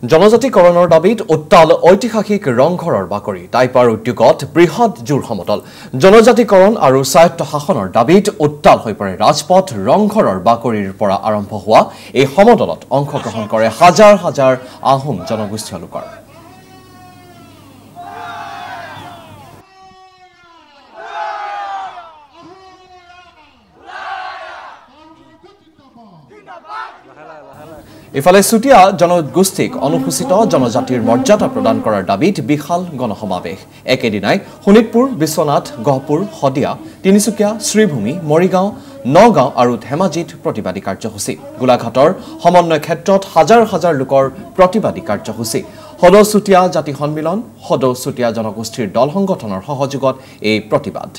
জনজাতিকৰণৰ দাবীত উত্তাল ঐতিহাসিক ৰংঘৰৰ বাকৰি টাইপাৰ উদ্যোগত বৃহৎ জোৰ সমতল জনজাতিকৰণ আৰু স্বায়ত্ত শাসনৰ দাবীত উত্তাল হৈ পৰে ৰাজপথ ৰংঘৰৰ বাকৰিৰ পৰা আৰম্ভ হোৱা এই সমদলত অংশগ্ৰহণ কৰে হাজাৰ হাজাৰ আহোম জনগোষ্ঠীয় লোকৰ ইফালে চুটিয়া জনগোষ্ঠীক অনুসূচিত জনজাতিৰ মৰ্যাদা প্ৰদান কৰাৰ দাবীত বিশাল গণসমাৱেশ একেদিনাই শোণিতপুৰ বিশ্বনাথ গহপুৰ হদিয়া তিনিচুকীয়া শ্ৰীভূমি মৰিগাঁও নগাঁও আৰু ধেমাজিত প্ৰতিবাদী কাৰ্যসূচী গোলাঘাটৰ সমন্বয় ক্ষেত্ৰত হাজাৰ হাজাৰ লোকৰ প্ৰতিবাদী কাৰ্যসূচী সদৌ চুটিয়া জাতি সন্মিলন সদৌ চুটিয়া জনগোষ্ঠীৰ দল সংগঠনৰ সহযোগত এই প্ৰতিবাদ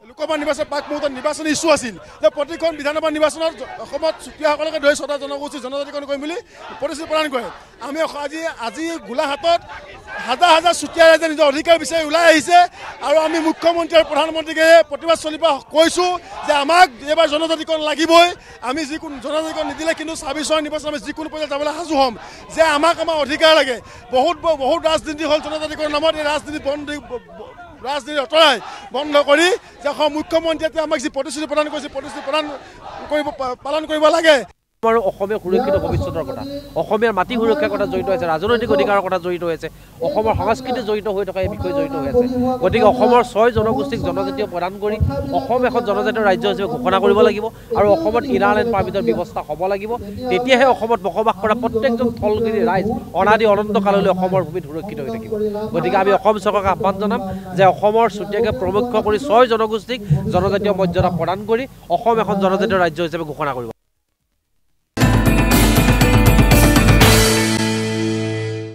লোকসভা নিৰ্বাচন পাক মুহূৰ্তত নিৰ্বাচনী ইছ্যু আছিল যে প্ৰতিখন বিধানসভা নিৰ্বাচনত অসমত চুতীয়াসকলকে ধৰি ছটা জনগোষ্ঠী জনজাতিকৰণ কৰিম বুলি প্ৰতিশ্ৰুতি প্ৰদান কৰে আমি আজি গোলাঘাটত হাজাৰ হাজাৰ চুতীয়া ৰাইজে নিজৰ অধিকাৰ বিচাৰি ওলাই আহিছে আৰু আমি মুখ্যমন্ত্ৰী আৰু প্ৰধানমন্ত্ৰীকে প্ৰতিবাদ চলিব কৈছোঁ যে আমাক এইবাৰ জনজাতিকৰণ লাগিবই আমি যিকোনো জনজাতিকৰণ নিদিলে কিন্তু ২৬ চনৰ নিৰ্বাচন আমি যিকোনো পৰ্যায়ত যাবলৈ সাজু হ'ম যে আমাক আমাৰ অধিকাৰ লাগে বহুত ৰাজনীতি হ'ল জনজাতিকৰণ নামত এই ৰাজনীতি ৰাজনীতি অঁতৰাই বন্ধ কৰি যে মুখ্যমন্ত্ৰীয়ে আমাক যি প্ৰতিশ্ৰুতি প্ৰদান কৰিছে প্ৰতিশ্ৰুতি পালন কৰিব লাগে আৰু অসমীয়া সুৰক্ষিত ভৱিষ্যতৰ কথা অসমীয়াৰ মাটি সুৰক্ষাৰ কথা জড়িত আছে ৰাজনৈতিক অধিকাৰৰ কথা জড়িত আছে অসমৰ সংস্কৃতি জড়িত হৈ থকা এই বিষয় জড়িত হৈ আছে গতিকে অসমৰ ৬ জনগোষ্ঠীক জনজাতীয় প্ৰদান কৰি অসম এখন জনজাতীয় ৰাজ্য হিচাপে ঘোষণা কৰিব লাগিব আৰু অসমত ইনাৰ এণ্ড পাৰ্মিটৰ ব্যৱস্থা হ'ব লাগিব তেতিয়াহে অসমত বসবাস কৰা প্ৰত্যেকজন থলগিৰি ৰাইজ অনাদি অনন্তকাললৈ অসমৰ ভূমিত সুৰক্ষিত হৈ থাকিব গতিকে আমি অসম চৰকাৰক আহ্বান জনাম যে অসমৰ চুতীয়াকে প্ৰমুখ্য কৰি ৬ জনগোষ্ঠীক জনজাতীয় মৰ্যাদা প্ৰদান কৰি অসম এখন জনজাতীয় ৰাজ্য হিচাপে ঘোষণা কৰিব